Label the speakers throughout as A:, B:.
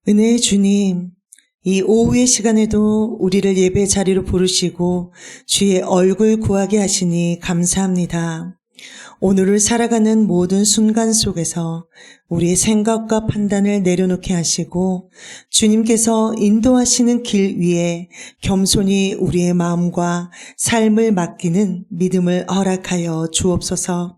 A: 은혜의 주님, 이 오후의 시간에도 우리를 예배 자리로 부르시고 주의 얼굴 구하게 하시니 감사합니다. 오늘을 살아가는 모든 순간 속에서 우리의 생각과 판단을 내려놓게 하시고 주님께서 인도하시는 길 위에 겸손히 우리의 마음과 삶을 맡기는 믿음을 허락하여 주옵소서.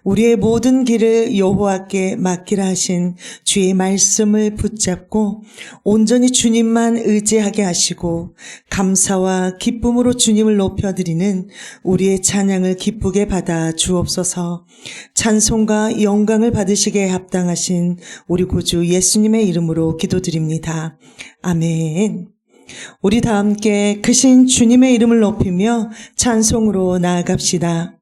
A: 우리의 모든 길을 여호와께 맡기라 하신 주의 말씀을 붙잡고 온전히 주님만 의지하게 하시고 감사와 기쁨으로 주님을 높여드리는 우리의 찬양을 기쁘게 받아 주옵소서. 찬송과 영광을 받으시기에 합당하신 우리 구주 예수님의 이름으로 기도드립니다. 아멘. 우리 다 함께 크신 주님의 이름을 높이며 찬송으로 나아갑시다.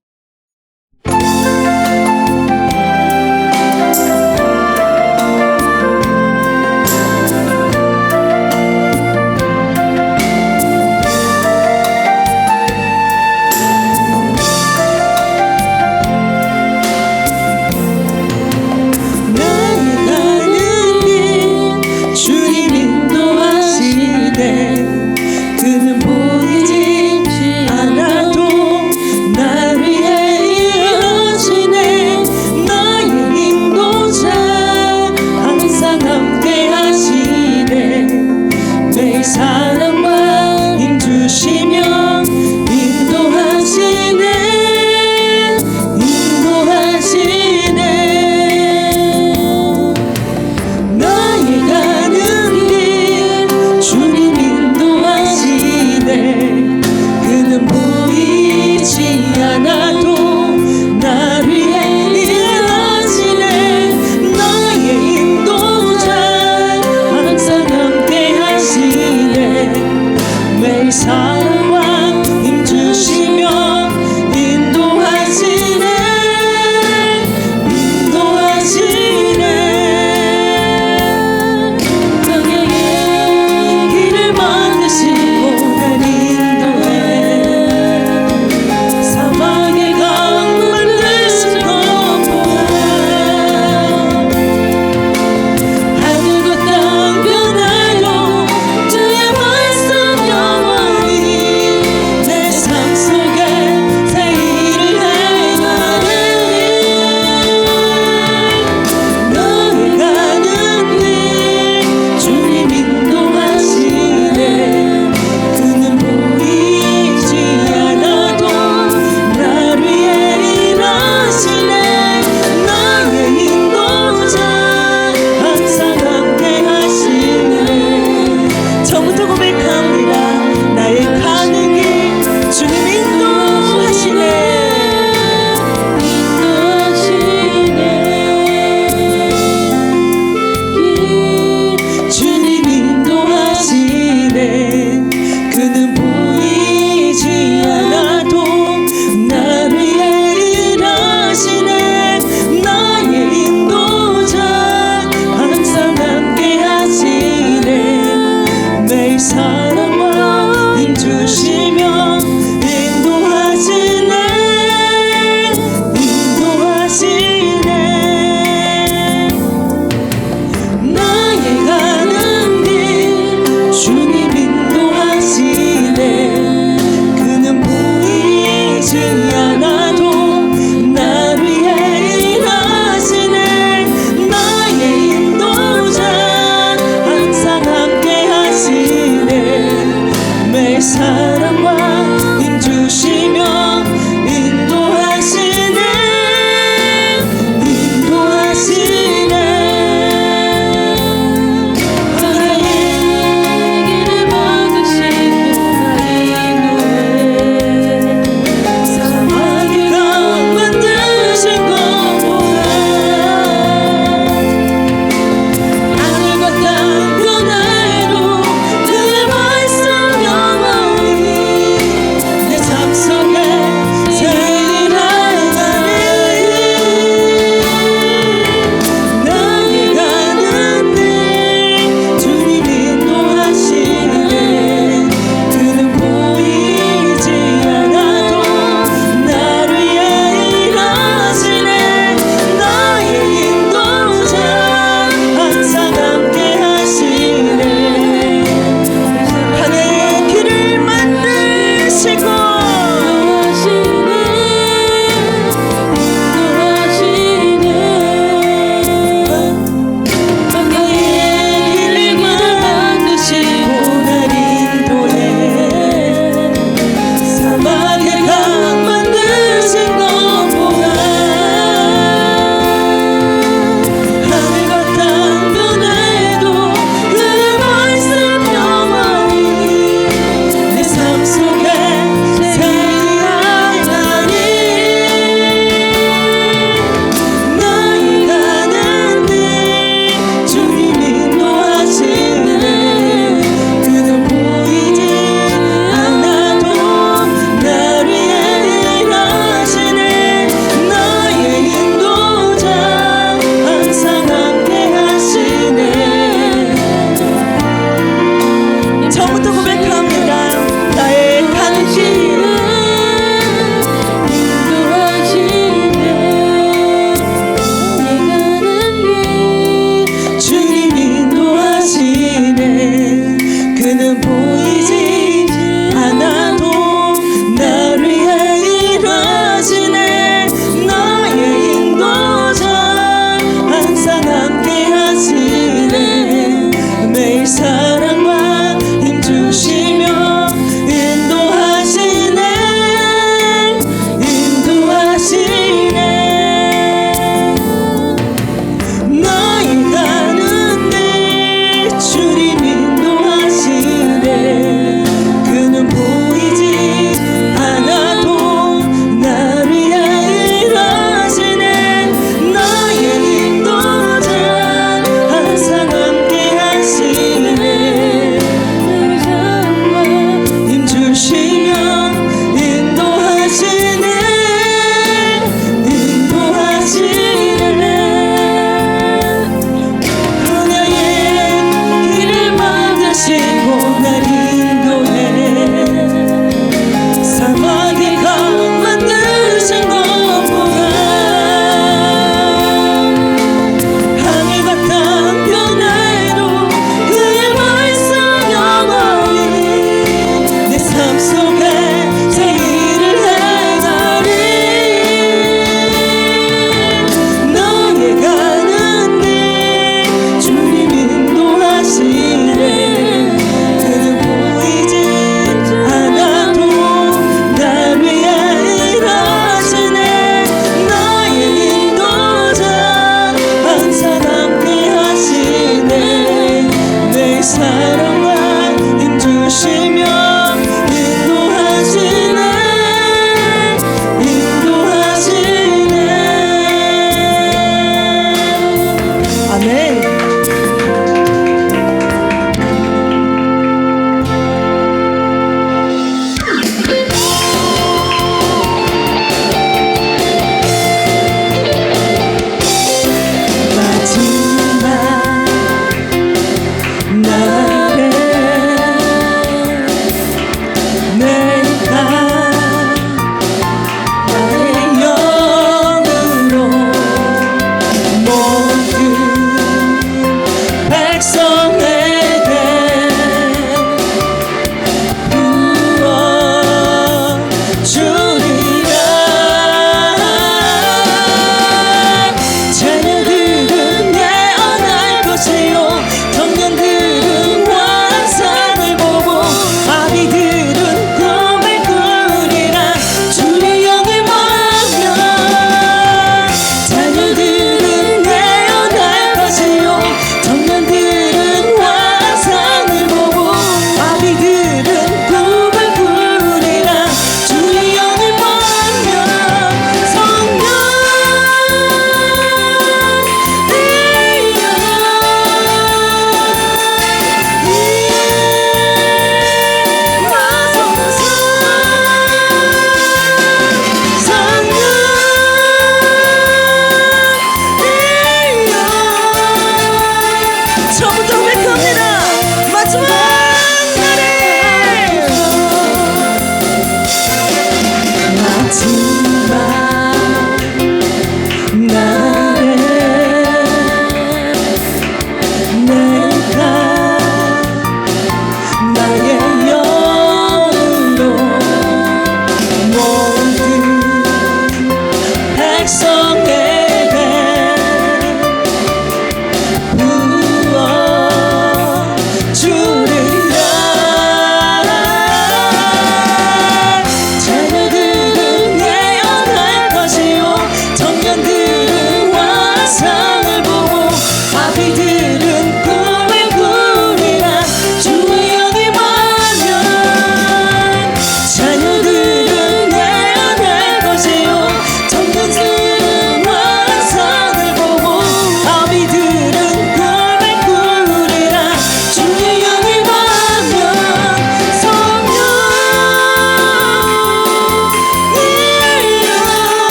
B: 나의 인도자 항상 함께 하시네.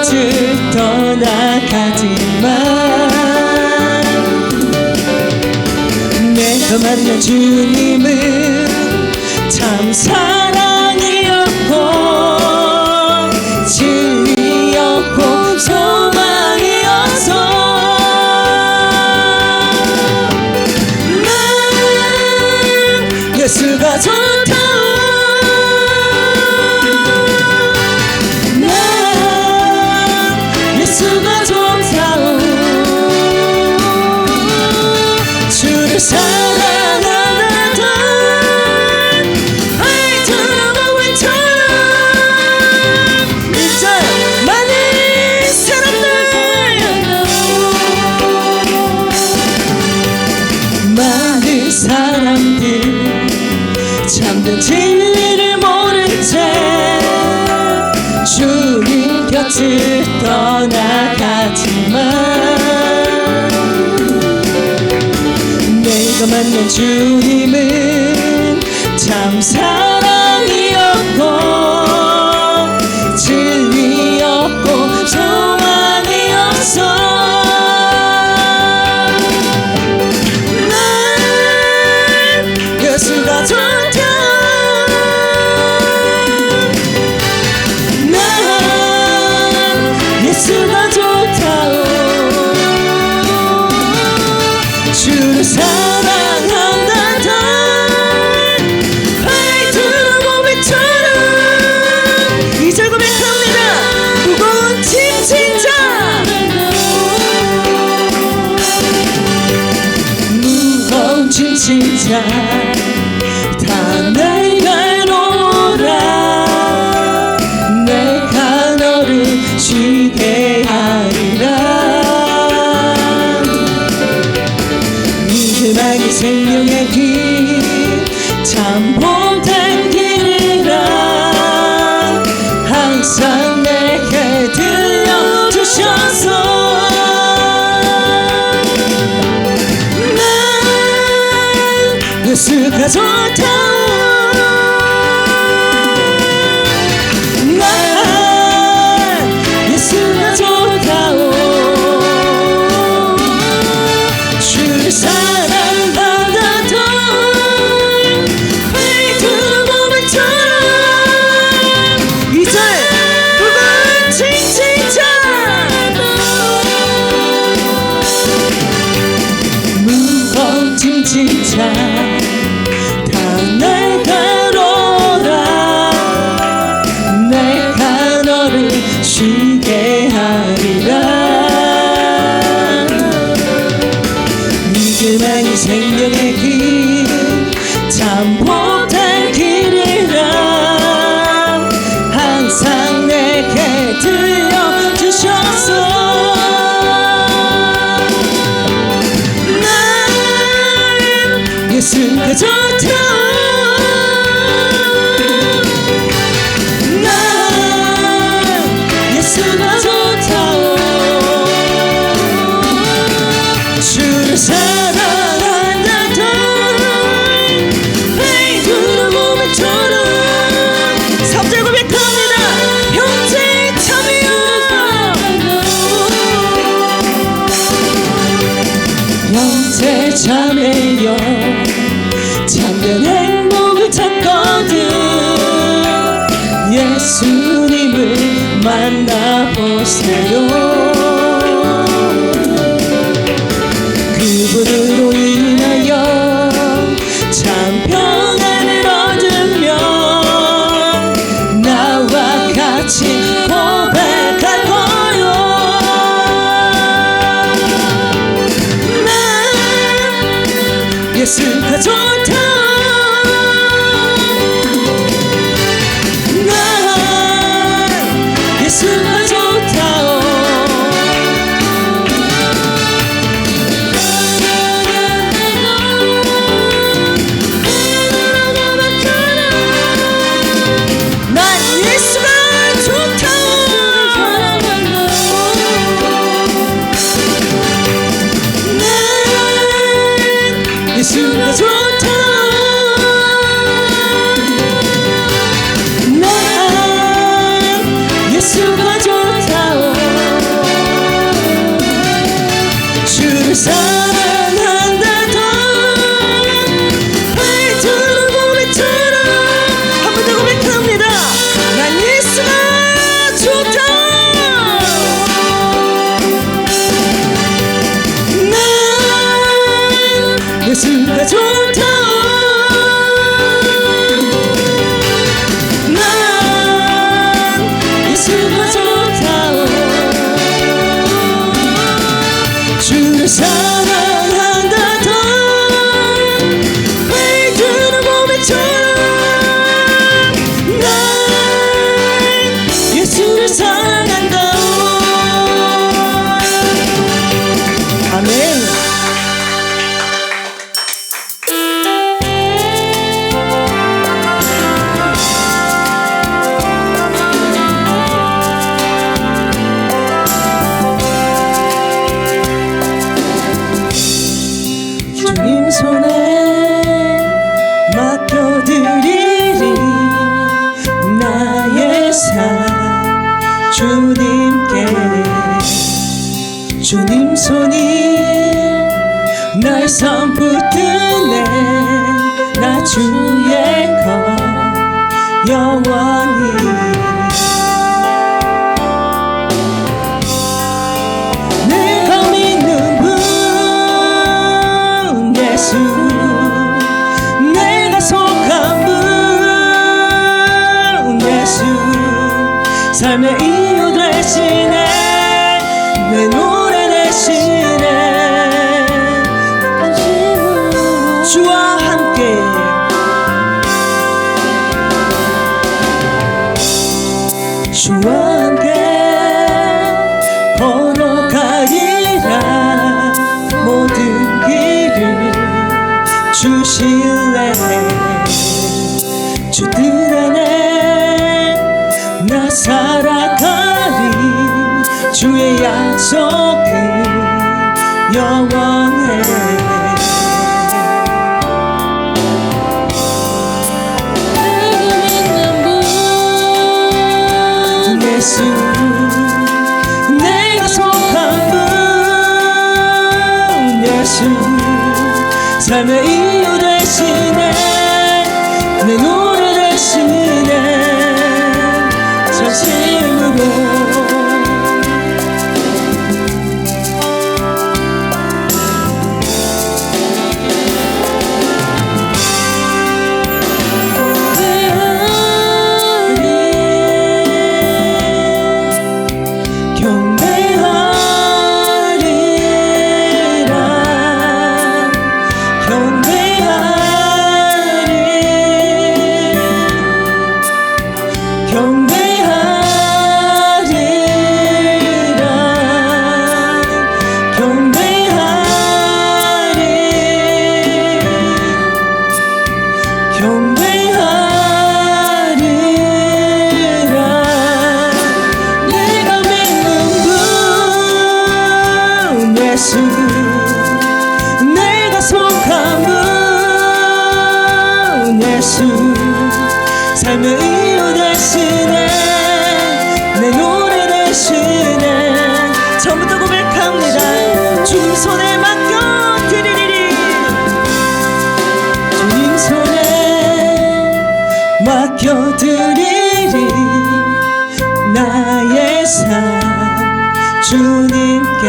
A: 곁을 떠나가지만 내가 만난 주님은 참 사랑이었고 진리였고 소망이어서 난 예수가 좋다. 난 예수가 좋다. 주를 사랑하다 하이트라고 외쳐라. 이제 많은 사람들 참된 진리를 모른 채 주님 곁을 떠나가지만 내가 만난 주님은 참 사랑이었고 진리였고 소망이었어. 예수가 좋다. 난 예수가 좋다. 주를 사랑한다. 하이트라고 외쳐라. 2절 고백합니다. 무거운 짐진 자 무거운 짐진 자 다 내려놓으라. 내가 너를 쉬게 하리라. 믿음하기 생명의 길 참 못한 길이라 항상 내게 들려주셔서 난 예수가 좋다. 난 예수가 좋다. 주를 사랑받아도 하이트라고 외쳐라. 이제 무거운 짐진 자 무거운 짐진 자 다 내게로라. 내가 너를 쉬게 하리라. 믿음하니 생명의 길 참 못할 길이라 항상 내게 들려주셔서 난 예수가 좋다. 난 예수가 좋다. 주를 사랑한다. 하이트라고 외쳐라. 3절 고백합니다. 형제 참이여 형제 자매여 참된 행복을 찾거든 예수님을 만나보세요. 그분으로 인하여 참 평안을 얻으며 나와 같이 고백할 거요. 난 예수가 좋다. 난 예수가 좋다. 사랑한다던 회주는 몸에처럼 난 예수를 사랑한다. 아멘. 주님 손에 맡겨드리리 나의 삶 주님께. 주님 손이 나의 삶 붙드네. 나 주의 것 영원히. 내가 믿는 분 예수, 내가 속한 분 예수, 삶의 이유 되시네. 내 노래 되시네. 주와 함께 주와 함께 걸어가리라. 모든 길을 주실래. 주들 안에 나 살아가리. 주의 약속은 영원해. 예수, 내가 속한 분 예수, 삶의 이유 되시네. 내 노래 되시네. 전심으로 예수, 내가 속한 분 예수, 삶의 이유 되시네. 내 노래 되시네. 처음부터 고백합니다. 주님 손에 맡겨드리리. 주님 손에 맡겨드리리. 나의 삶 주님께.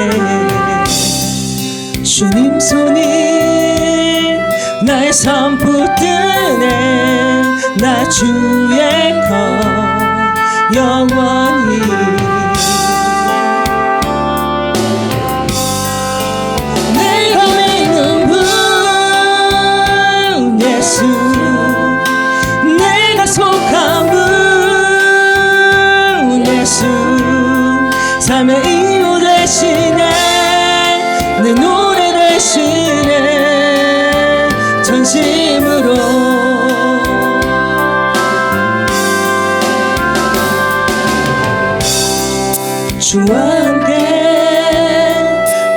A: 주님 손이 나의 삶 붙드네. 나 주의 것 영원히. 내가 믿는 분 예수, 내가 속한 분 예수, 삶의 이유 되시네. 내 노래 되시네. 전심으로 주와 함께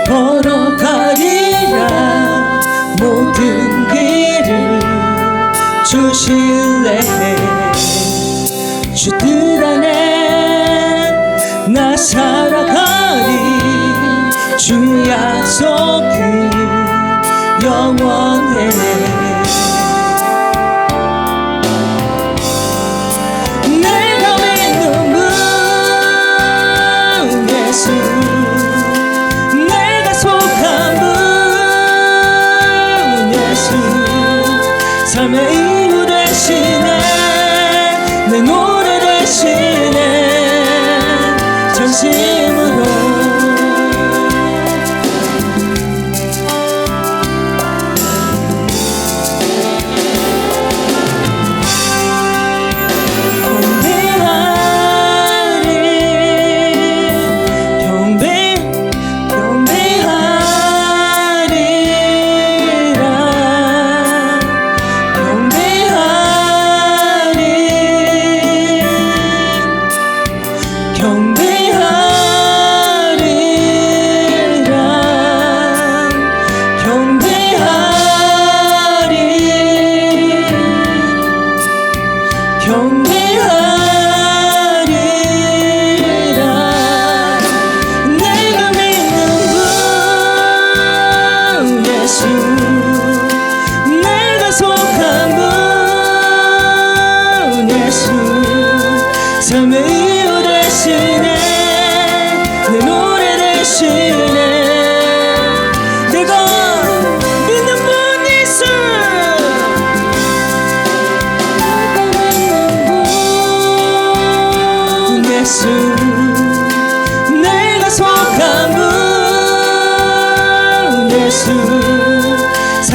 A: 걸어가리라. 모든 길을 주실래. 주들 안에 나 살아가리. 주 약속은 영원해. 내가 믿는 분 예수, 내가 속한 분 예수, 삶의 이유 되시네. 내 노래 되시네. 전심으로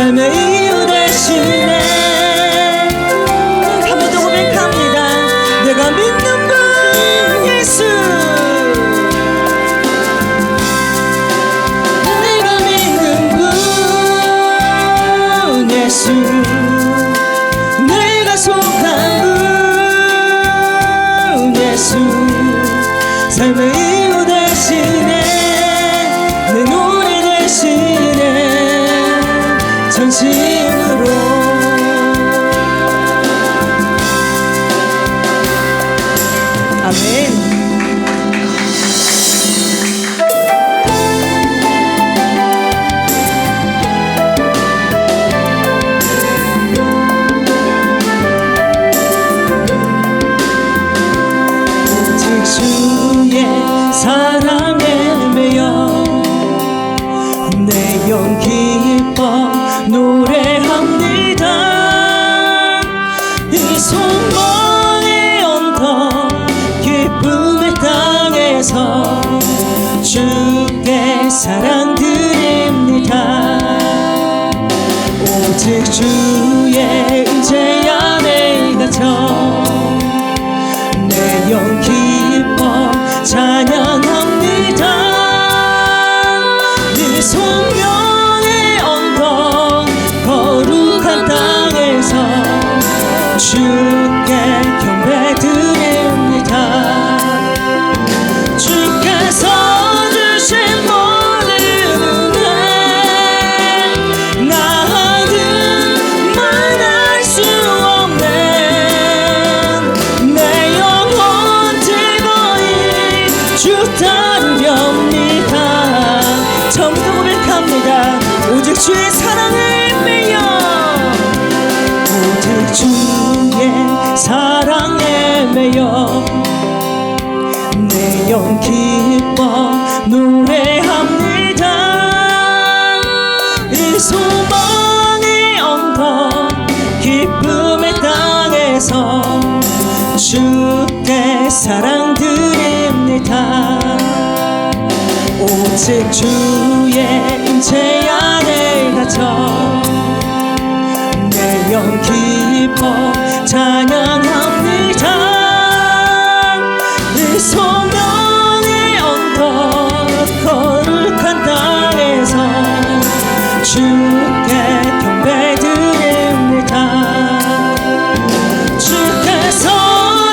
A: 삶의 이유 대신에 한 번 더 고백합니다. 내가 믿는 분 예수, 내가 믿는 분 예수, 내가 속한 분 예수, 삶의 이유 대신에 내 노래 대신에 전심으로 아멘. 주의 사랑에 매여 내 영 기뻐 노래합니다. 이 소망의 언덕 기쁨의 땅에서 주께 사랑 드립니다. 오직 주의 임재 안에 갇혀 내 영 기뻐 찬양합니다. 이 소명의 언덕 거룩한 땅에서 주께 경배드립니다. 주께서 주신 모든 은혜 나는 말할 수 없네. 내 영혼 즐거이 주 따르렵니다. 처음부터 고백합니다. 오직 주의 사랑을 매여, 오직 주의 사랑에 매여 내 영 기뻐 노래합니다. 이 소망의 언덕 기쁨의 땅에서 주께 사랑 드립니다. 오직 주의 임재 안에 갇혀 내 영 기뻐 찬양합니다. 이 소명의 언덕 거룩한 땅에서 주께 경배드립니다. 주께서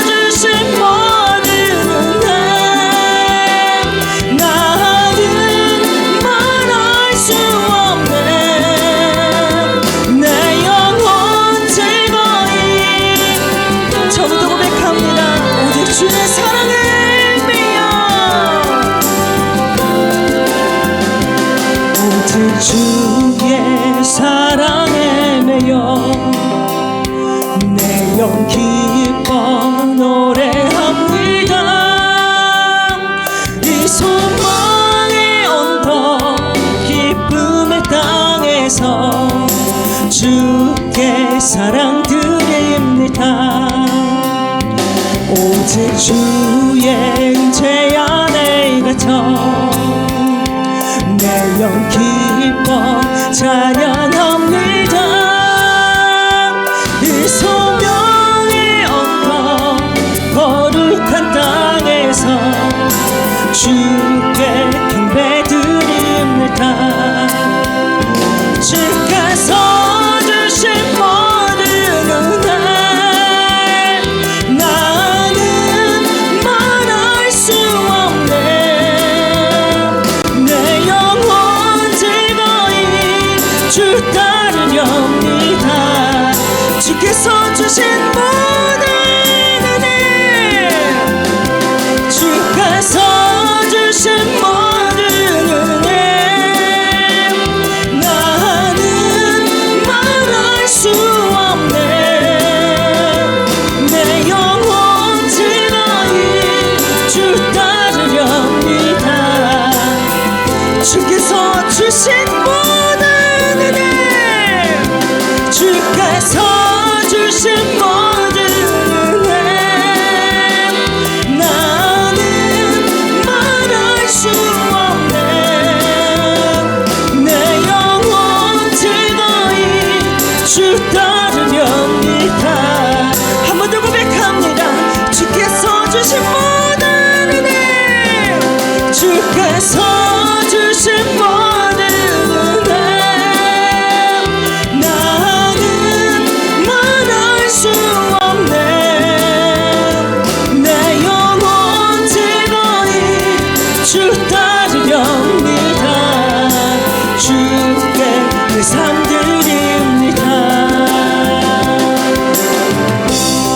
A: 주신 모든 은혜 나는 말할 수 없네. 내 영혼 즐거이 저부터 고백합니다. 오직 주의 사랑을 매여, 오직 주의 사랑에 매여 내 영 기뻐 노래합니다. 이 소망의 언덕 기쁨의 땅에서 주께 사랑 드립니다. 오직 주의 임재 안에 갇혀 내 영 기뻐 찬양합니다. 이 소명의 언덕 거룩한 땅에서 주께 경배드립니다. 주께서 주신 모든 은혜 나는 말할 수 없네. 내 영혼 즐거이 주 따르렵니다. 주께서 주신 모든 은혜, 주께서 주신 모든 은혜 나는 말할 수 없네. 내 영혼 즐거이 주 따르렵니다. 주께서 주신 모든 은혜, 주께서 주신 모든 은혜 나는 말할 수 없네. 내 영혼 즐거이 주신 모든 은혜 나는 말할 수 없네 내 영혼 즐거이 주 따르렵니다 주께 내 삶 드립니다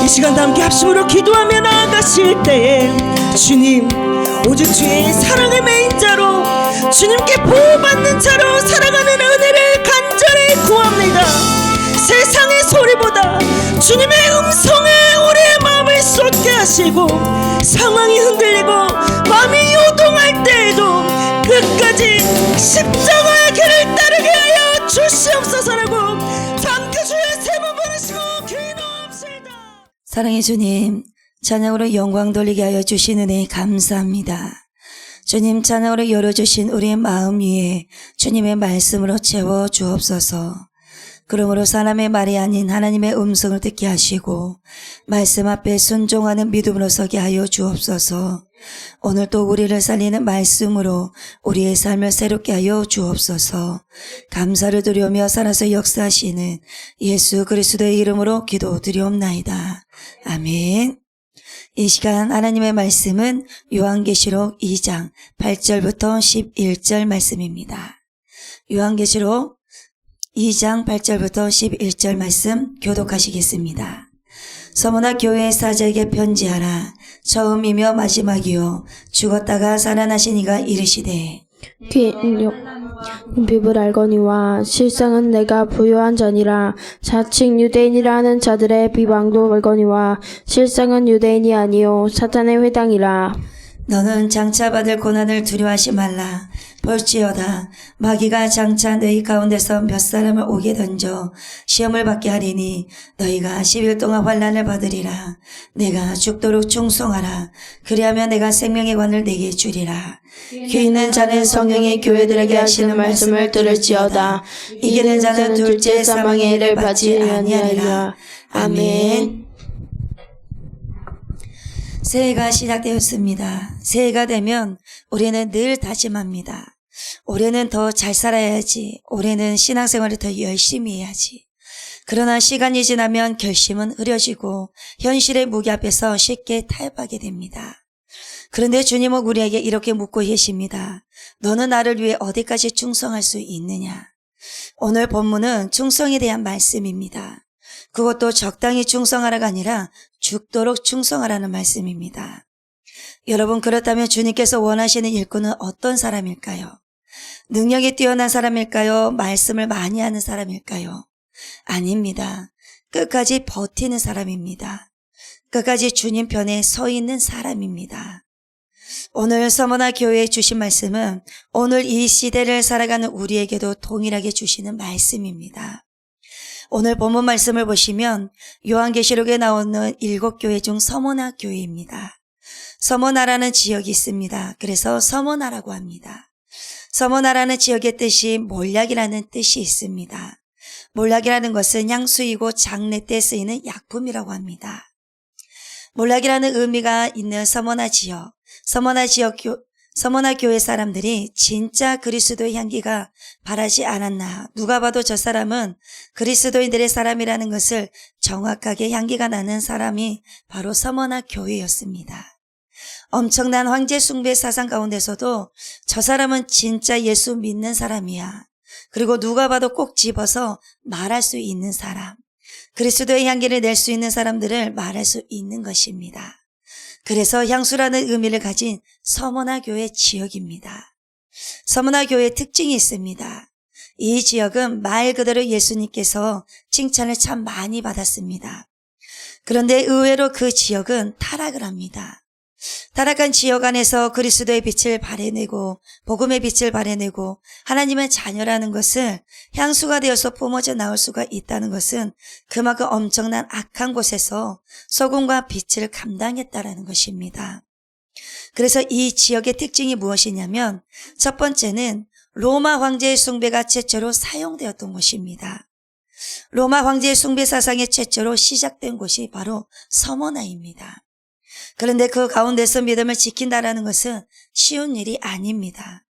A: 이 시간 다 함께 합심으로 기도하며 나아가실 때에 주님 오직 주의 사랑의 메인자로 주님께 보호받는 자로 살아가는 은혜를 간절히 구합니다 세상의 소리보다 주님의 음성에 우리의 마음을 쏟게 하시고 상황이 흔들리고 마음이 요동할 때에도 끝까지 십자가의 길을 따르게 하여 주시옵소서라고 함께 주의 세번 부르시고 기도합시다
B: 사랑의 주님 찬양으로 영광 돌리게 하여 주신 은혜 감사합니다. 주님 찬양으로 열어주신 우리의 마음 위에 주님의 말씀으로 채워 주옵소서. 그러므로 사람의 말이 아닌 하나님의 음성을 듣게 하시고 말씀 앞에 순종하는 믿음으로 서게 하여 주옵소서. 오늘 또 우리를 살리는 말씀으로 우리의 삶을 새롭게 하여 주옵소서. 감사를 드리며 살아서 역사하시는 예수 그리스도의 이름으로 기도드리옵나이다. 아멘. 이 시간 하나님의 말씀은 요한계시록 2장 8절부터 11절 말씀입니다. 요한계시록 2장 8절부터 11절 말씀 교독하시겠습니다. 서머나 교회 사자에게 편지하라. 처음이며 마지막이요 죽었다가 살아나신 이가 이르시되
C: 비을 알거니와 실상은 내가 부요한 자니라. 자칭 유대인이라 하는 자들의 비방도 알거니와 실상은 유대인이 아니요 사탄의 회당이라.
B: 너는 장차 받을 고난을 두려워하지 말라. 볼지어다 마귀가 장차 너희 가운데서 몇 사람을 오게 던져 시험을 받게 하리니 너희가 10일 동안 환난을 받으리라. 내가 죽도록 충성하라. 그리하면 내가 생명의 관을 내게 주리라. 귀 있는 자는 성령의 교회들에게 하시는 말씀을 들을지어다. 이기는 자는 둘째 사망의 해를 받지 아니하리라. 아멘. 새해가 시작되었습니다. 새해가 되면 우리는 늘 다짐합니다. 올해는 더 잘 살아야지. 올해는 신앙생활을 더 열심히 해야지. 그러나 시간이 지나면 결심은 흐려지고 현실의 무게 앞에서 쉽게 타협하게 됩니다. 그런데 주님은 우리에게 이렇게 묻고 계십니다. 너는 나를 위해 어디까지 충성할 수 있느냐? 오늘 본문은 충성에 대한 말씀입니다. 그것도 적당히 충성하라가 아니라 죽도록 충성하라는 말씀입니다. 여러분 그렇다면 주님께서 원하시는 일꾼은 어떤 사람일까요? 능력이 뛰어난 사람일까요? 말씀을 많이 하는 사람일까요? 아닙니다. 끝까지 버티는 사람입니다. 끝까지 주님 편에 서 있는 사람입니다. 오늘 서머나 교회에 주신 말씀은 오늘 이 시대를 살아가는 우리에게도 동일하게 주시는 말씀입니다. 오늘 본문 말씀을 보시면 요한계시록에 나오는 7교회 중 서머나 교회입니다. 서머나라는 지역이 있습니다. 그래서 서머나라고 합니다. 서머나라는 지역의 뜻이 몰약이라는 뜻이 있습니다. 몰약이라는 것은 향수이고 장례 때 쓰이는 약품이라고 합니다. 몰약이라는 의미가 있는 서머나 지역, 서머나 교회 사람들이 진짜 그리스도의 향기가 바라지 않았나. 누가 봐도 저 사람은 그리스도인들의 사람이라는 것을 정확하게 향기가 나는 사람이 바로 서머나 교회였습니다. 엄청난 황제 숭배 사상 가운데서도 저 사람은 진짜 예수 믿는 사람이야. 그리고 누가 봐도 꼭 집어서 말할 수 있는 사람. 그리스도의 향기를 낼 수 있는 사람들을 말할 수 있는 것입니다. 그래서 향수라는 의미를 가진 서머나 교회 지역입니다. 서머나 교회의 특징이 있습니다. 이 지역은 말 그대로 예수님께서 칭찬을 참 많이 받았습니다. 그런데 의외로 그 지역은 타락을 합니다. 타락한 지역 안에서 그리스도의 빛을 발해내고 복음의 빛을 발해내고 하나님의 자녀라는 것을 향수가 되어서 뿜어져 나올 수가 있다는 것은 그만큼 엄청난 악한 곳에서 소금과 빛을 감당했다라는 것입니다. 그래서 이 지역의 특징이 무엇이냐면 첫 번째는 로마 황제의 숭배가 최초로 사용되었던 곳입니다. 로마 황제의 숭배 사상의 최초로 시작된 곳이 바로 서머나입니다. 그런데 그 가운데서 믿음을 지킨다라는 것은 쉬운 일이 아닙니다.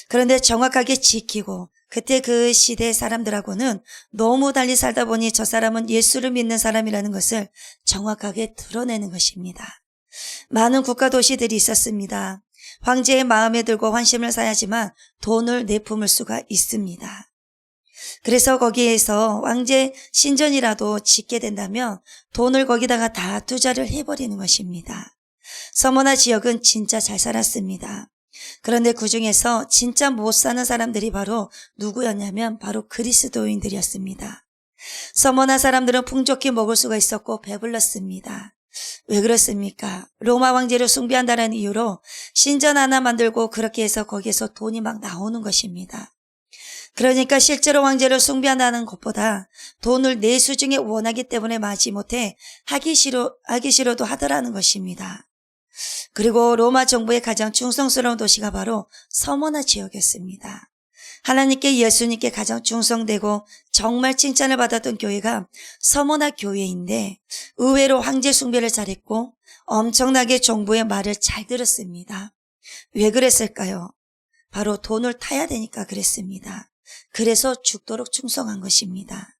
B: 그런데 정확하게 지키고 그때 그 시대 사람들하고는 너무 달리 살다 보니 저 사람은 예수를 믿는 사람이라는 것을 정확하게 드러내는 것입니다. 많은 국가 도시들이 있었습니다. 황제의 마음에 들고 환심을 사야지만 돈을 내품을 수가 있습니다. 그래서 거기에서 황제 신전이라도 짓게 된다면 돈을 거기다가 다 투자를 해버리는 것입니다. 서머나 지역은 진짜 잘 살았습니다. 그런데 그 중에서 진짜 못 사는 사람들이 바로 누구였냐면 바로 그리스도인들이었습니다. 서머나 사람들은 풍족히 먹을 수가 있었고 배불렀습니다. 왜 그렇습니까? 로마 황제를 숭배한다는 이유로 신전 하나 만들고 그렇게 해서 거기에서 돈이 막 나오는 것입니다. 그러니까 실제로 황제를 숭배한다는 것보다 돈을 내수 중에 원하기 때문에 마지못해 하기 싫어도 하더라는 것입니다. 그리고 로마 정부의 가장 충성스러운 도시가 바로 서머나 지역이었습니다. 하나님께 예수님께 가장 충성되고 정말 칭찬을 받았던 교회가 서머나 교회인데 의외로 황제 숭배를 잘했고 엄청나게 정부의 말을 잘 들었습니다. 왜 그랬을까요? 바로 돈을 타야 되니까 그랬습니다. 그래서 죽도록 충성한 것입니다.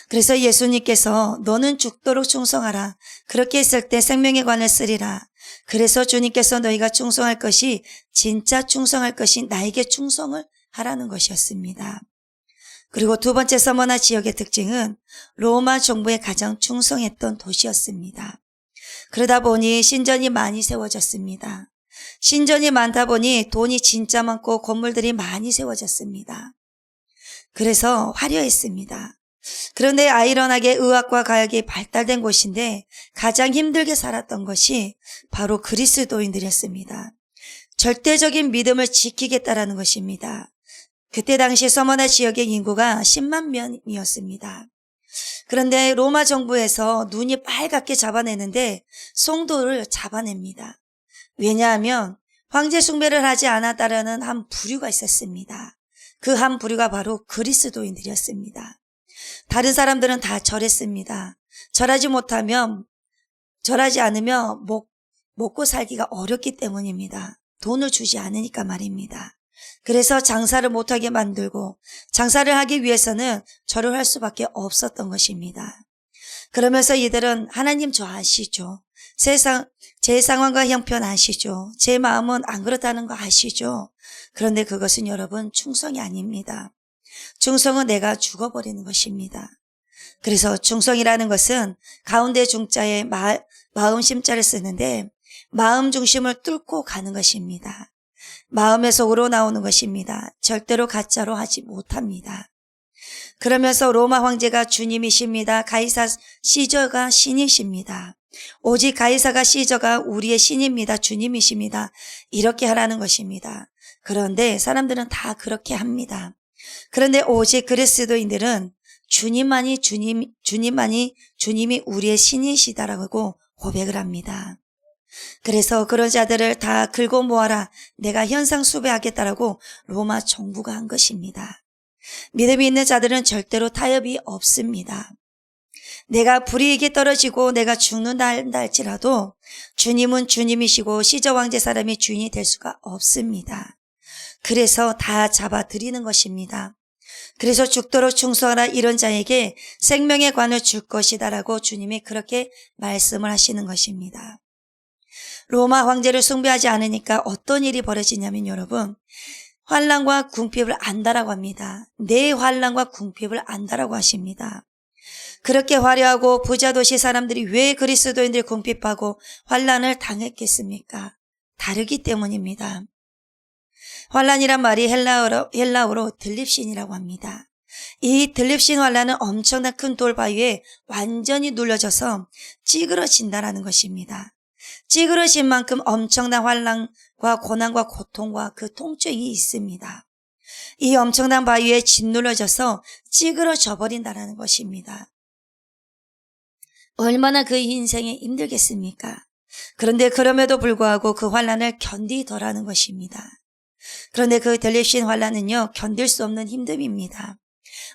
B: 그래서 예수님께서 너는 죽도록 충성하라. 그렇게 했을 때 생명의 관을 쓰리라. 그래서 주님께서 너희가 충성할 것이 진짜 충성할 것이 나에게 충성을 하라는 것이었습니다. 그리고 두 번째 서머나 지역의 특징은 로마 정부에 가장 충성했던 도시였습니다. 그러다 보니 신전이 많이 세워졌습니다. 신전이 많다 보니 돈이 진짜 많고 건물들이 많이 세워졌습니다. 그래서 화려했습니다. 그런데 아이러니하게 의학과 과학이 발달된 곳인데 가장 힘들게 살았던 것이 바로 그리스도인들이었습니다. 절대적인 믿음을 지키겠다라는 것입니다. 그때 당시 서머나 지역의 인구가 10만 명이었습니다. 그런데 로마 정부에서 눈이 빨갛게 잡아내는데 성도를 잡아냅니다. 왜냐하면 황제 숭배를 하지 않았다라는 한 부류가 있었습니다. 그 한 부류가 바로 그리스도인들이었습니다. 다른 사람들은 다 절했습니다. 절하지 않으면 먹고 살기가 어렵기 때문입니다. 돈을 주지 않으니까 말입니다. 그래서 장사를 못하게 만들고 장사를 하기 위해서는 절을 할 수밖에 없었던 것입니다. 그러면서 이들은 하나님 저 아시죠? 제 상황과 형편 아시죠? 제 마음은 안 그렇다는 거 아시죠? 그런데 그것은 여러분 충성이 아닙니다. 충성은 내가 죽어버리는 것입니다. 그래서 충성이라는 것은 가운데 중자에 마음 심자를 쓰는데 마음 중심을 뚫고 가는 것입니다. 마음의 속으로 나오는 것입니다. 절대로 가짜로 하지 못합니다. 그러면서 로마 황제가 주님이십니다. 가이사 시저가 신이십니다. 오직 가이사가 시저가 우리의 신입니다. 주님이십니다. 이렇게 하라는 것입니다. 그런데 사람들은 다 그렇게 합니다. 그런데 오직 그리스도인들은 주님이 우리의 신이시다라고 고백을 합니다. 그래서 그런 자들을 다 긁어 모아라. 내가 현상 수배하겠다라고 로마 정부가 한 것입니다. 믿음이 있는 자들은 절대로 타협이 없습니다. 내가 불이익이 떨어지고 내가 죽는다 할지라도 주님은 주님이시고 시저 황제 사람이 주인이 될 수가 없습니다. 그래서 다 잡아들이는 것입니다. 그래서 죽도록 충성하라 이런 자에게 생명의 관을 줄 것이다라고 주님이 그렇게 말씀을 하시는 것입니다. 로마 황제를 숭배하지 않으니까 어떤 일이 벌어지냐면 여러분 환난과 궁핍을 안다라고 합니다. 내 환난과 궁핍을 안다라고 하십니다. 그렇게 화려하고 부자 도시 사람들이 왜 그리스도인들이 궁핍하고 환난을 당했겠습니까? 다르기 때문입니다. 환난이란 말이 헬라어로 들립신이라고 합니다. 이 들립신 환난은 엄청난 큰 돌바위에 완전히 눌려져서 찌그러진다라는 것입니다. 찌그러진 만큼 엄청난 환난과 고난과 고통과 그 통증이 있습니다. 이 엄청난 바위에 짓눌러져서 찌그러져 버린다는 것입니다. 얼마나 그 인생이 힘들겠습니까? 그런데 그럼에도 불구하고 그 환난을 견디더라는 것입니다. 그런데 그 들립신 환난은요 견딜 수 없는 힘듦입니다.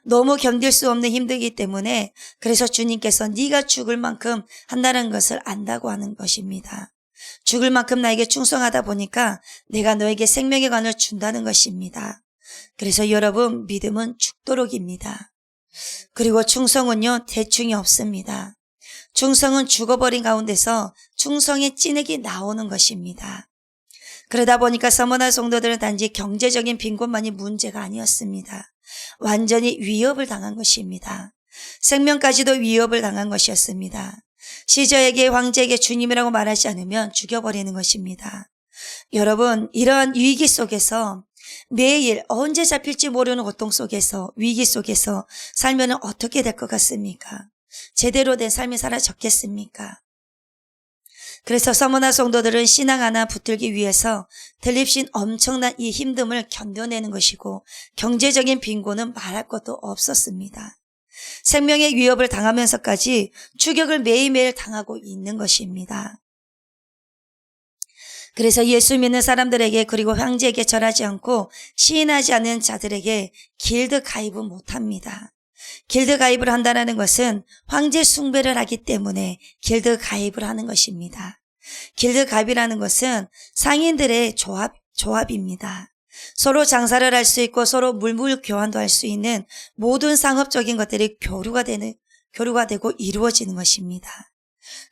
B: 너무 견딜 수 없는 힘들기 때문에 그래서 주님께서 네가 죽을 만큼 한다는 것을 안다고 하는 것입니다. 죽을 만큼 나에게 충성하다 보니까 내가 너에게 생명의 관을 준다는 것입니다. 그래서 여러분, 믿음은 죽도록입니다. 그리고 충성은요, 대충이 없습니다. 충성은 죽어버린 가운데서 충성의 찐액이 나오는 것입니다. 그러다 보니까 서머나 성도들은 단지 경제적인 빈곤만이 문제가 아니었습니다. 완전히 위협을 당한 것입니다. 생명까지도 위협을 당한 것이었습니다. 시저에게 황제에게 주님이라고 말하지 않으면 죽여버리는 것입니다. 여러분, 이러한 위기 속에서 매일 언제 잡힐지 모르는 고통 속에서, 위기 속에서 살면 어떻게 될 것 같습니까? 제대로 된 삶이 사라졌겠습니까? 그래서 서머나 성도들은 신앙 하나 붙들기 위해서 델립신 엄청난 이 힘듦을 견뎌내는 것이고 경제적인 빈곤은 말할 것도 없었습니다. 생명의 위협을 당하면서까지 추격을 매일매일 당하고 있는 것입니다. 그래서 예수 믿는 사람들에게 그리고 황제에게 절하지 않고 시인하지 않는 자들에게 길드 가입은 못합니다. 길드 가입을 한다는 것은 황제 숭배를 하기 때문에 길드 가입을 하는 것입니다. 길드 가입이라는 것은 상인들의 조합입니다. 서로 장사를 할 수 있고 서로 물물 교환도 할 수 있는 모든 상업적인 것들이 교류가 되고 이루어지는 것입니다.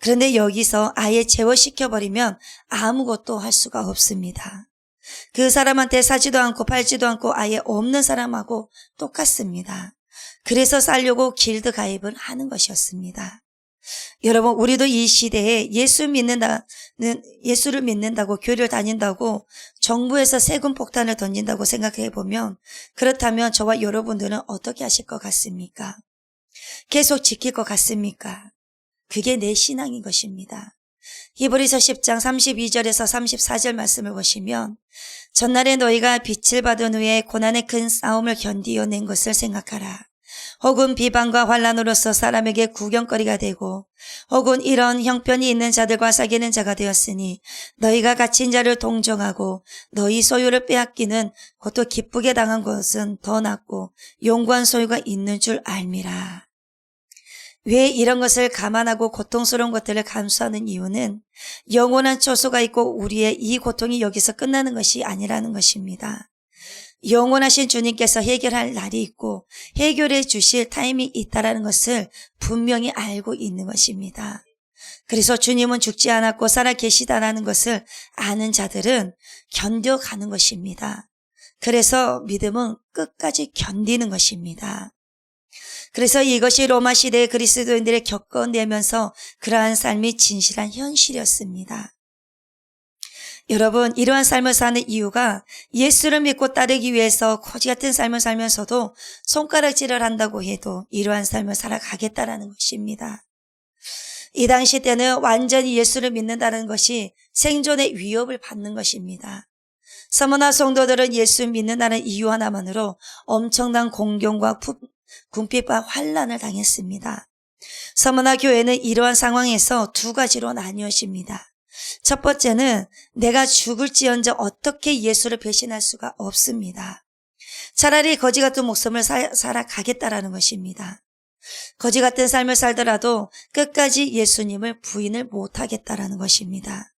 B: 그런데 여기서 아예 제어시켜버리면 아무것도 할 수가 없습니다. 그 사람한테 사지도 않고 팔지도 않고 아예 없는 사람하고 똑같습니다. 그래서 살려고 길드 가입을 하는 것이었습니다. 여러분, 우리도 이 시대에 예수를 믿는다고 교회를 다닌다고 정부에서 세금 폭탄을 던진다고 생각해 보면, 그렇다면 저와 여러분들은 어떻게 하실 것 같습니까? 계속 지킬 것 같습니까? 그게 내 신앙인 것입니다. 히브리서 10장 32절에서 34절 말씀을 보시면, 전날에 너희가 빛을 받은 후에 고난의 큰 싸움을 견디어낸 것을 생각하라. 혹은 비방과 환난으로서 사람에게 구경거리가 되고 혹은 이런 형편이 있는 자들과 사귀는 자가 되었으니 너희가 갇힌 자를 동정하고 너희 소유를 빼앗기는 그것도 기쁘게 당한 것은 더 낫고 용고한 소유가 있는 줄 알미라. 왜 이런 것을 감안하고 고통스러운 것들을 감수하는 이유는 영원한 처소가 있고 우리의 이 고통이 여기서 끝나는 것이 아니라는 것입니다. 영원하신 주님께서 해결할 날이 있고 해결해 주실 타이밍이 있다는 것을 분명히 알고 있는 것입니다. 그래서 주님은 죽지 않았고 살아 계시다는 것을 아는 자들은 견뎌가는 것입니다. 그래서 믿음은 끝까지 견디는 것입니다. 그래서 이것이 로마 시대의 그리스도인들이 겪어내면서 그러한 삶이 진실한 현실이었습니다. 여러분, 이러한 삶을 사는 이유가 예수를 믿고 따르기 위해서 거지 같은 삶을 살면서도 손가락질을 한다고 해도 이러한 삶을 살아가겠다라는 것입니다. 이 당시 때는 완전히 예수를 믿는다는 것이 생존의 위협을 받는 것입니다. 서머나 성도들은 예수 믿는다는 이유 하나만으로 엄청난 공경과 궁핍과 환난을 당했습니다. 서머나 교회는 이러한 상황에서 두 가지로 나뉘어집니다. 첫 번째는 내가 죽을지언정 어떻게 예수를 배신할 수가 없습니다. 차라리 거지 같은 목숨을 살아가겠다라는 것입니다. 거지 같은 삶을 살더라도 끝까지 예수님을 부인을 못하겠다라는 것입니다.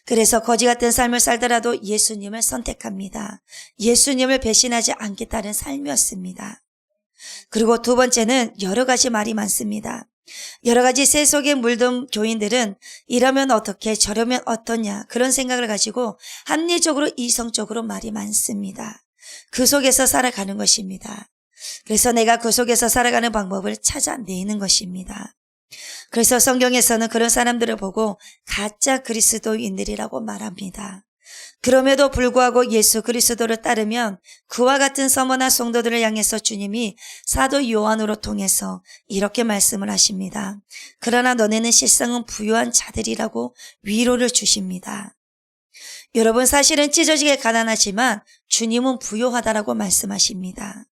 B: 그래서 거지 같은 삶을 살더라도 예수님을 선택합니다. 예수님을 배신하지 않겠다는 삶이었습니다. 그리고 두 번째는 여러 가지 말이 많습니다. 여러 가지 새 속에 물든 교인들은 이러면 어떻게 저러면 어떠냐 그런 생각을 가지고 합리적으로 이성적으로 말이 많습니다. 그 속에서 살아가는 것입니다. 그래서 내가 그 속에서 살아가는 방법을 찾아내는 것입니다. 그래서 성경에서는 그런 사람들을 보고 가짜 그리스도인들이라고 말합니다. 그럼에도 불구하고 예수 그리스도를 따르면 그와 같은 서머나 성도들을 향해서 주님이 사도 요한으로 통해서 이렇게 말씀을 하십니다. 그러나 너네는 실상은 부유한 자들이라고 위로를 주십니다. 여러분, 사실은 찢어지게 가난하지만 주님은 부유하다라고 말씀하십니다.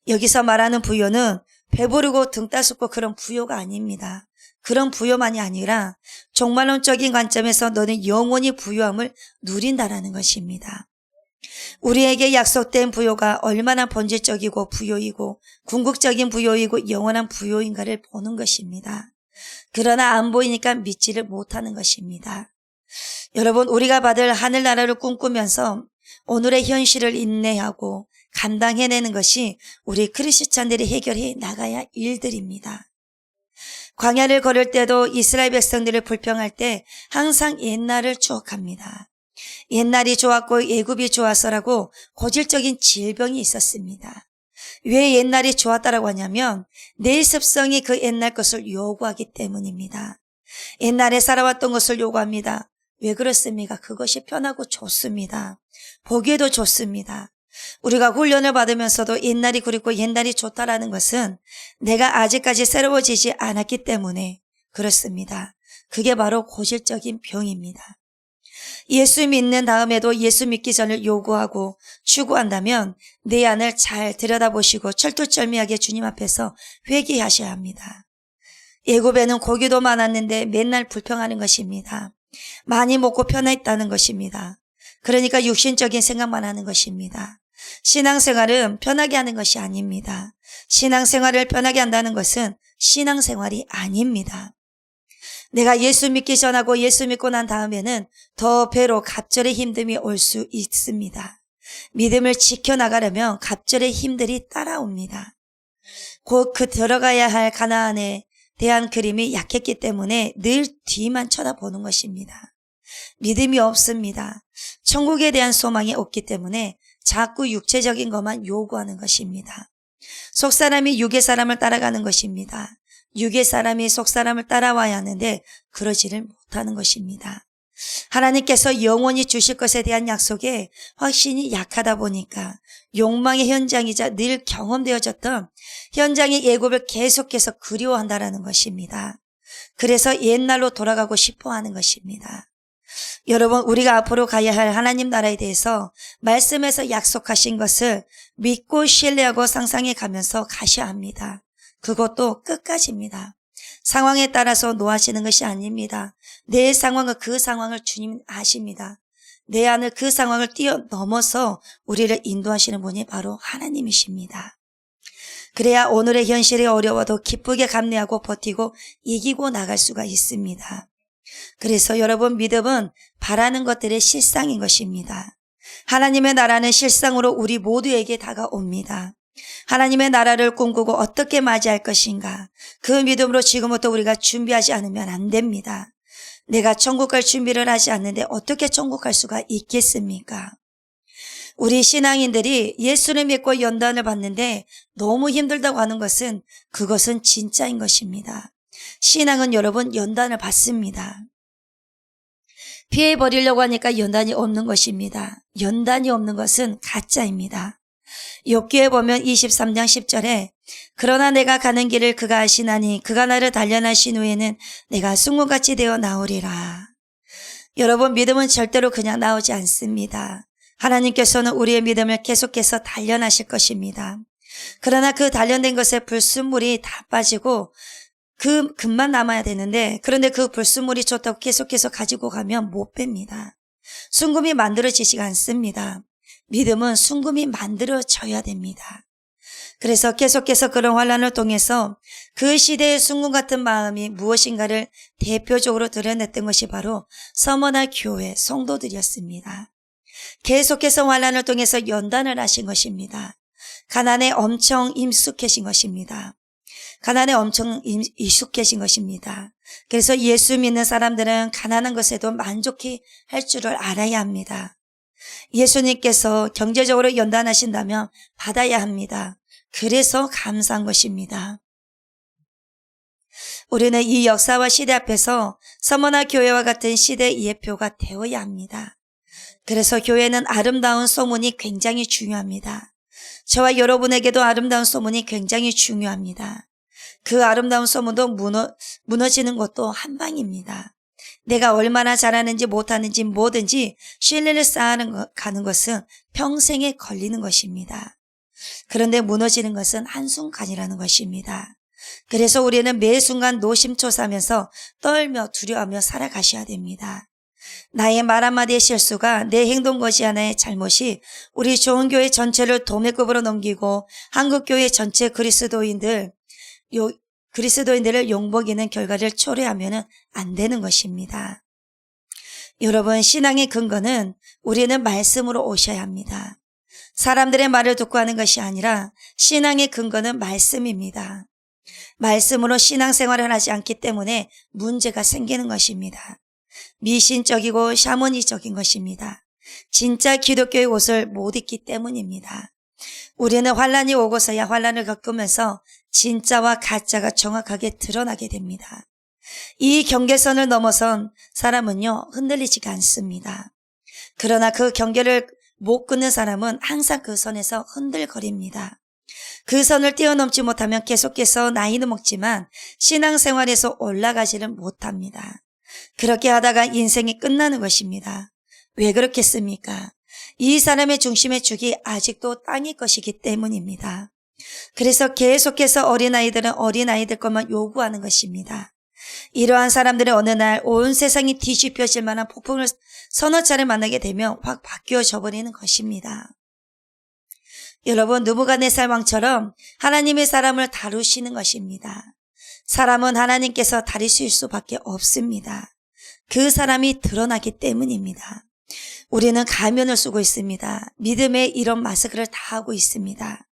B: 여기서 말하는 부유는 배부르고 등 따숩고 그런 부유가 아닙니다. 그런 부유만이 아니라 종말론적인 관점에서 너는 영원히 부유함을 누린다라는 것입니다. 우리에게 약속된 부요가 얼마나 본질적이고 부요이고 궁극적인 부요이고 영원한 부요인가를 보는 것입니다. 그러나 안 보이니까 믿지를 못하는 것입니다. 여러분, 우리가 받을 하늘나라를 꿈꾸면서 오늘의 현실을 인내하고 감당해내는 것이 우리 크리스찬들이 해결해 나가야 할 일들입니다. 광야를 걸을 때도 이스라엘 백성들을 불평할 때 항상 옛날을 추억합니다. 옛날이 좋았고 애굽이 좋았어라고 고질적인 질병이 있었습니다. 왜 옛날이 좋았다라고 하냐면 내 습성이 그 옛날 것을 요구하기 때문입니다. 옛날에 살아왔던 것을 요구합니다. 왜 그렇습니까? 그것이 편하고 좋습니다. 보기에도 좋습니다. 우리가 훈련을 받으면서도 옛날이 그립고 옛날이 좋다라는 것은 내가 아직까지 새로워지지 않았기 때문에 그렇습니다. 그게 바로 고질적인 병입니다. 예수 믿는 다음에도 예수 믿기 전을 요구하고 추구한다면 내 안을 잘 들여다보시고 철두철미하게 주님 앞에서 회개하셔야 합니다. 애굽에는 고기도 많았는데 맨날 불평하는 것입니다. 많이 먹고 편했다는 것입니다. 그러니까 육신적인 생각만 하는 것입니다. 신앙생활은 편하게 하는 것이 아닙니다. 신앙생활을 편하게 한다는 것은 신앙생활이 아닙니다. 내가 예수 믿기 전하고 예수 믿고 난 다음에는 더 배로 갑절의 힘듦이 올 수 있습니다. 믿음을 지켜나가려면 갑절의 힘들이 따라옵니다. 곧 그 들어가야 할 가나안에 대한 그림이 약했기 때문에 늘 뒤만 쳐다보는 것입니다. 믿음이 없습니다. 천국에 대한 소망이 없기 때문에 자꾸 육체적인 것만 요구하는 것입니다. 속사람이 육의 사람을 따라가는 것입니다. 육의 사람이 속사람을 따라와야 하는데 그러지를 못하는 것입니다. 하나님께서 영원히 주실 것에 대한 약속에 확신이 약하다 보니까 욕망의 현장이자 늘 경험되어졌던 현장의 애굽을 계속해서 그리워한다라는 것입니다. 그래서 옛날로 돌아가고 싶어하는 것입니다. 여러분, 우리가 앞으로 가야 할 하나님 나라에 대해서 말씀에서 약속하신 것을 믿고 신뢰하고 상상해 가면서 가셔야 합니다. 그것도 끝까지입니다. 상황에 따라서 노하시는 것이 아닙니다. 내 상황은 그 상황을 주님 아십니다. 내 안을 그 상황을 뛰어넘어서 우리를 인도하시는 분이 바로 하나님이십니다. 그래야 오늘의 현실이 어려워도 기쁘게 감내하고 버티고 이기고 나갈 수가 있습니다. 그래서 여러분, 믿음은 바라는 것들의 실상인 것입니다. 하나님의 나라는 실상으로 우리 모두에게 다가옵니다. 하나님의 나라를 꿈꾸고 어떻게 맞이할 것인가, 그 믿음으로 지금부터 우리가 준비하지 않으면 안 됩니다. 내가 천국 갈 준비를 하지 않는데 어떻게 천국 갈 수가 있겠습니까? 우리 신앙인들이 예수를 믿고 연단을 받는데 너무 힘들다고 하는 것은 그것은 진짜인 것입니다. 신앙은 여러분 연단을 받습니다. 피해버리려고 하니까 연단이 없는 것입니다. 연단이 없는 것은 가짜입니다. 욥기에 보면 23장 10절에 그러나 내가 가는 길을 그가 아시나니 그가 나를 단련하신 후에는 내가 순금같이 되어 나오리라. 여러분, 믿음은 절대로 그냥 나오지 않습니다. 하나님께서는 우리의 믿음을 계속해서 단련하실 것입니다. 그러나 그 단련된 것에 불순물이 다 빠지고 그 금만 남아야 되는데, 그런데 그 불순물이 좋다고 계속해서 가지고 가면 못 뺍니다. 순금이 만들어지지가 않습니다. 믿음은 순금이 만들어져야 됩니다. 그래서 계속해서 그런 환난을 통해서 그 시대의 순금 같은 마음이 무엇인가를 대표적으로 드러냈던 것이 바로 서머나 교회 성도들이었습니다. 계속해서 환난을 통해서 연단을 하신 것입니다. 가난에 엄청 익숙해진 것입니다. 가난에 엄청 익숙해진 것입니다. 그래서 예수 믿는 사람들은 가난한 것에도 만족해 할 줄을 알아야 합니다. 예수님께서 경제적으로 연단하신다면 받아야 합니다. 그래서 감사한 것입니다. 우리는 이 역사와 시대 앞에서 서머나 교회와 같은 시대의 예표가 되어야 합니다. 그래서 교회는 아름다운 소문이 굉장히 중요합니다. 저와 여러분에게도 아름다운 소문이 굉장히 중요합니다. 그 아름다운 소문도 무너지는 것도 한 방입니다. 내가 얼마나 잘하는지 못하는지 뭐든지 신뢰를 쌓아가는 것은 평생에 걸리는 것입니다. 그런데 무너지는 것은 한순간이라는 것입니다. 그래서 우리는 매 순간 노심초사하면서 떨며 두려워하며 살아가셔야 됩니다. 나의 말 한마디의 실수가, 내 행동 것이 하나의 잘못이 우리 좋은 교회 전체를 도매급으로 넘기고 한국교회 전체 그리스도인들을 욕먹이는 결과를 초래하면 안 되는 것입니다. 여러분, 신앙의 근거는 우리는 말씀으로 오셔야 합니다. 사람들의 말을 듣고 하는 것이 아니라 신앙의 근거는 말씀입니다. 말씀으로 신앙생활을 하지 않기 때문에 문제가 생기는 것입니다. 미신적이고 샤머니적인 것입니다. 진짜 기독교의 옷을 못 입기 때문입니다. 우리는 환란이 오고서야 환란을 겪으면서 진짜와 가짜가 정확하게 드러나게 됩니다. 이 경계선을 넘어선 사람은요, 흔들리지가 않습니다. 그러나 그 경계를 못 끊는 사람은 항상 그 선에서 흔들거립니다. 그 선을 뛰어넘지 못하면 계속해서 나이는 먹지만 신앙생활에서 올라가지를 못합니다. 그렇게 하다가 인생이 끝나는 것입니다. 왜 그렇겠습니까? 이 사람의 중심의 축이 아직도 땅의 것이기 때문입니다. 그래서 계속해서 어린아이들은 어린아이들 것만 요구하는 것입니다. 이러한 사람들의 어느 날 온 세상이 뒤집혀질 만한 폭풍을 서너 차례 만나게 되면 확 바뀌어져 버리는 것입니다. 여러분, 느부갓네살 왕처럼 하나님의 사람을 다루시는 것입니다. 사람은 하나님께서 다루실 수밖에 없습니다. 그 사람이 드러나기 때문입니다. 우리는 가면을 쓰고 있습니다. 믿음의 이런 마스크를 다 하고 있습니다.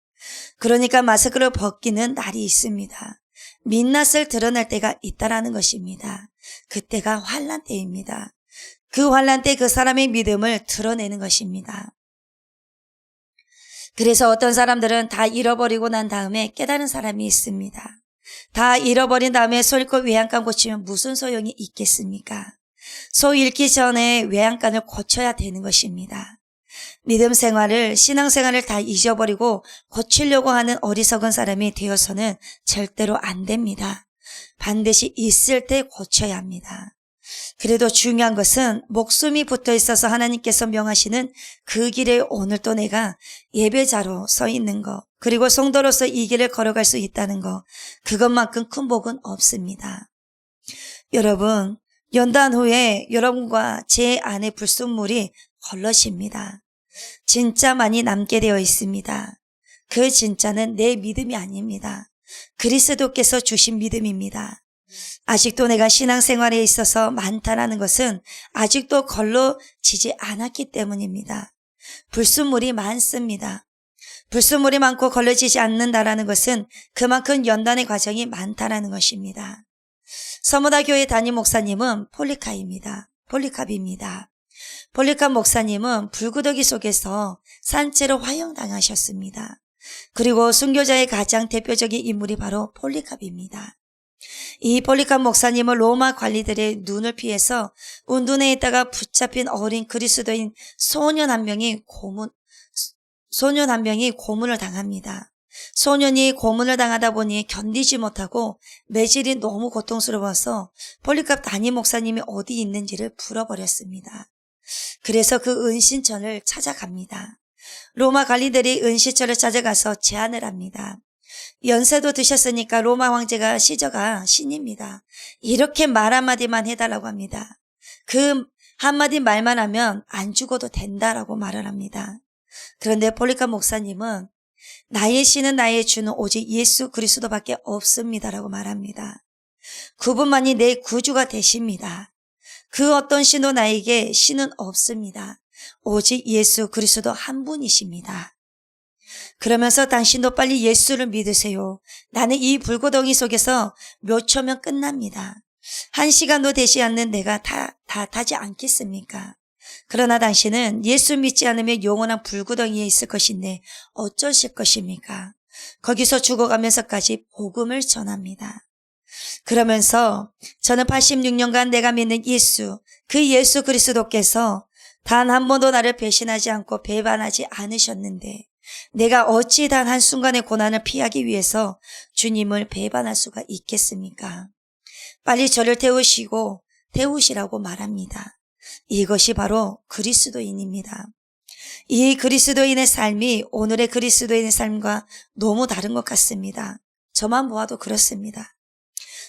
B: 그러니까 마스크를 벗기는 날이 있습니다. 민낯을 드러낼 때가 있다라는 것입니다. 그때가 환난 때입니다. 그 환난 때 그 사람의 믿음을 드러내는 것입니다. 그래서 어떤 사람들은 다 잃어버리고 난 다음에 깨달은 사람이 있습니다. 다 잃어버린 다음에 소 잃고 외양간 고치면 무슨 소용이 있겠습니까? 소 잃기 전에 외양간을 고쳐야 되는 것입니다. 믿음 생활을, 신앙생활을 다 잊어버리고 고치려고 하는 어리석은 사람이 되어서는 절대로 안 됩니다. 반드시 있을 때 고쳐야 합니다. 그래도 중요한 것은 목숨이 붙어 있어서 하나님께서 명하시는 그 길에 오늘도 내가 예배자로 서 있는 것, 그리고 성도로서 이 길을 걸어갈 수 있다는 것, 그것만큼 큰 복은 없습니다. 여러분, 연단 후에 여러분과 제 안에 불순물이 걸러집니다. 진짜 많이 남게 되어 있습니다. 그 진짜는 내 믿음이 아닙니다. 그리스도께서 주신 믿음입니다. 아직도 내가 신앙생활에 있어서 많다라는 것은 아직도 걸러지지 않았기 때문입니다. 불순물이 많습니다. 불순물이 많고 걸러지지 않는다라는 것은 그만큼 연단의 과정이 많다라는 것입니다. 서무다 교회 담임 목사님은 폴리캅입니다. 폴리캅 목사님은 불구더기 속에서 산채로 화형당하셨습니다. 그리고 순교자의 가장 대표적인 인물이 바로 폴리캅입니다. 이 폴리캅 목사님은 로마 관리들의 눈을 피해서 운둔에 있다가 붙잡힌 어린 그리스도인 소년 한 명이 고문을 당합니다. 소년이 고문을 당하다 보니 견디지 못하고 매질이 너무 고통스러워서 폴리캅 담임 목사님이 어디 있는지를 물어버렸습니다. 그래서 그 은신처를 찾아갑니다. 로마 관리들이 은신처를 찾아가서 제안을 합니다. 연세도 드셨으니까 로마 황제가 시저가 신입니다. 이렇게 말 한마디만 해달라고 합니다. 그 한마디 말만 하면 안 죽어도 된다라고 말을 합니다. 그런데 폴리캅 목사님은 나의 신은 나의 주는 오직 예수 그리스도밖에 없습니다라고 말합니다. 그분만이 내 구주가 되십니다. 그 어떤 신도 나에게 신은 없습니다. 오직 예수 그리스도 한 분이십니다. 그러면서 당신도 빨리 예수를 믿으세요. 나는 이 불구덩이 속에서 몇 초면 끝납니다. 1시간도 되지 않는 내가 다 타지 않겠습니까? 그러나 당신은 예수 믿지 않으면 영원한 불구덩이에 있을 것인데 어쩌실 것입니까? 거기서 죽어가면서까지 복음을 전합니다. 그러면서 저는 86년간 내가 믿는 예수, 그 예수 그리스도께서 단 한 번도 나를 배신하지 않고 배반하지 않으셨는데 내가 어찌 단 한순간의 고난을 피하기 위해서 주님을 배반할 수가 있겠습니까? 빨리 저를 태우시라고 말합니다. 이것이 바로 그리스도인입니다. 이 그리스도인의 삶이 오늘의 그리스도인의 삶과 너무 다른 것 같습니다. 저만 보아도 그렇습니다.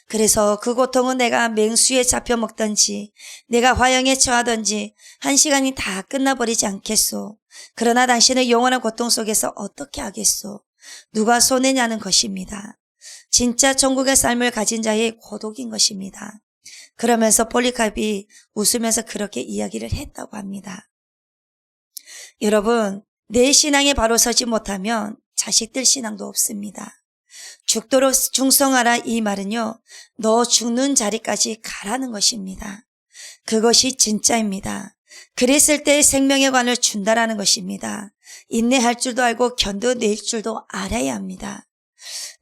B: 그래서 그 고통은 내가 맹수에 잡혀 먹던지 내가 화형에 처하던지 한 시간이 다 끝나버리지 않겠소. 그러나 당신은 영원한 고통 속에서 어떻게 하겠소. 누가 손해냐는 것입니다. 진짜 천국의 삶을 가진 자의 고독인 것입니다. 그러면서 폴리카르이 웃으면서 그렇게 이야기를 했다고 합니다. 여러분, 내 신앙에 바로 서지 못하면 자식들 신앙도 없습니다. 죽도록 충성하라 이 말은요, 너 죽는 자리까지 가라는 것입니다. 그것이 진짜입니다. 그랬을 때 생명의 관을 준다라는 것입니다. 인내할 줄도 알고 견뎌낼 줄도 알아야 합니다.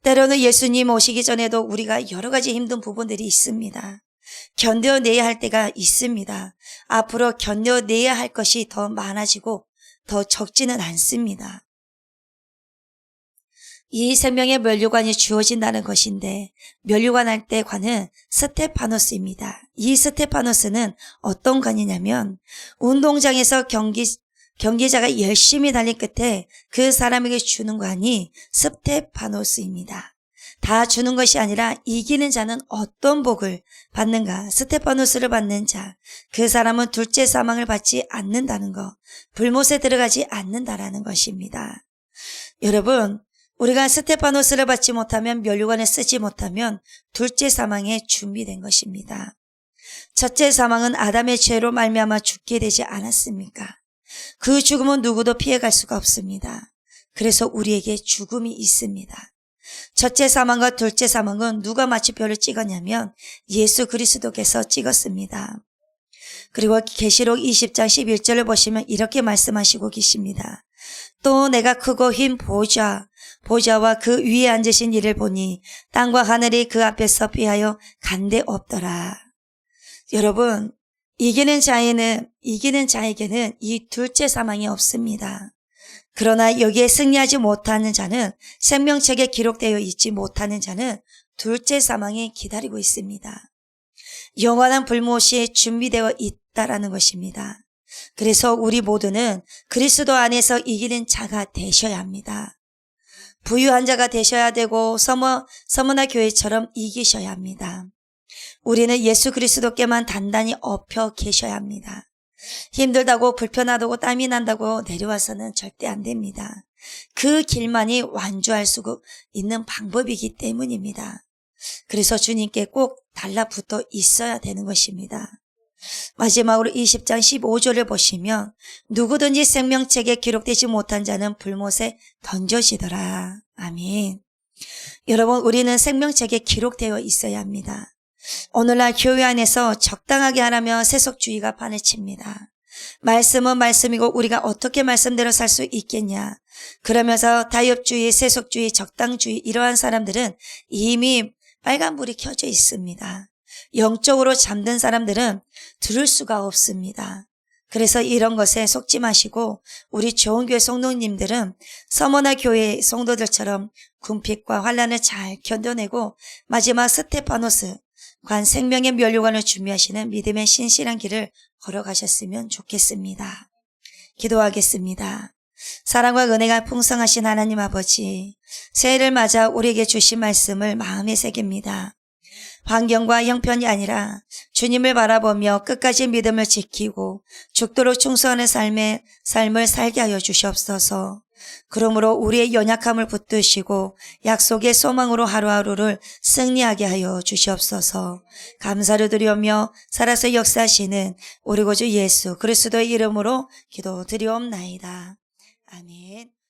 B: 때로는 예수님 오시기 전에도 우리가 여러 가지 힘든 부분들이 있습니다. 견뎌내야 할 때가 있습니다. 앞으로 견뎌내야 할 것이 더 많아지고 더 적지는 않습니다. 이 생명의 면류관이 주어진다는 것인데 면류관 할 때 관은 스테파노스입니다. 이 스테파노스는 어떤 관이냐면 운동장에서 경기자가 열심히 달린 끝에 그 사람에게 주는 관이 스테파노스입니다. 다 주는 것이 아니라 이기는 자는 어떤 복을 받는가. 스테파노스를 받는 자, 그 사람은 둘째 사망을 받지 않는다는 것, 불못에 들어가지 않는다라는 것입니다. 여러분, 우리가 스테파노스를 받지 못하면 면류관을 쓰지 못하면 둘째 사망에 준비된 것입니다. 첫째 사망은 아담의 죄로 말미암아 죽게 되지 않았습니까? 그 죽음은 누구도 피해갈 수가 없습니다. 그래서 우리에게 죽음이 있습니다. 첫째 사망과 둘째 사망은 누가 마침표를 찍었냐면 예수 그리스도께서 찍었습니다. 그리고 계시록 20장 11절을 보시면 이렇게 말씀하시고 계십니다. 또 내가 크고 흰 보좌와 그 위에 앉으신 이를 보니 땅과 하늘이 그 앞에서 피하여 간데 없더라. 여러분, 이기는 자에게는 이 둘째 사망이 없습니다. 그러나 여기에 승리하지 못하는 자는, 생명책에 기록되어 있지 못하는 자는 둘째 사망에 기다리고 있습니다. 영원한 불못이 준비되어 있다라는 것입니다. 그래서 우리 모두는 그리스도 안에서 이기는 자가 되셔야 합니다. 부유한 자가 되셔야 되고 서머나 교회처럼 이기셔야 합니다. 우리는 예수 그리스도께만 단단히 엎여 계셔야 합니다. 힘들다고 불편하다고 땀이 난다고 내려와서는 절대 안 됩니다. 그 길만이 완주할 수 있는 방법이기 때문입니다. 그래서 주님께 꼭 달라붙어 있어야 되는 것입니다. 마지막으로 20장 15절을 보시면 누구든지 생명책에 기록되지 못한 자는 불못에 던져지더라. 아멘. 여러분, 우리는 생명책에 기록되어 있어야 합니다. 오늘날 교회 안에서 적당하게 하라며 세속주의가 판을 칩니다. 말씀은 말씀이고 우리가 어떻게 말씀대로 살 수 있겠냐. 그러면서 다협주의, 세속주의, 적당주의 이러한 사람들은 이미 빨간불이 켜져 있습니다. 영적으로 잠든 사람들은 들을 수가 없습니다. 그래서 이런 것에 속지 마시고 우리 좋은 교회 성도님들은 서머나 교회 성도들처럼 궁핍과 환난을 잘 견뎌내고 마지막 스테파노스 관 생명의 면류관을 준비하시는 믿음의 신실한 길을 걸어가셨으면 좋겠습니다. 기도하겠습니다. 사랑과 은혜가 풍성하신 하나님 아버지, 새해를 맞아 우리에게 주신 말씀을 마음에 새깁니다. 환경과 형편이 아니라 주님을 바라보며 끝까지 믿음을 지키고 죽도록 충성하는 삶을 살게 하여 주시옵소서. 그러므로 우리의 연약함을 붙드시고 약속의 소망으로 하루하루를 승리하게 하여 주시옵소서. 감사를 드리오며 살아서 역사하시는 우리 구주 예수 그리스도의 이름으로 기도드리옵나이다. 아멘.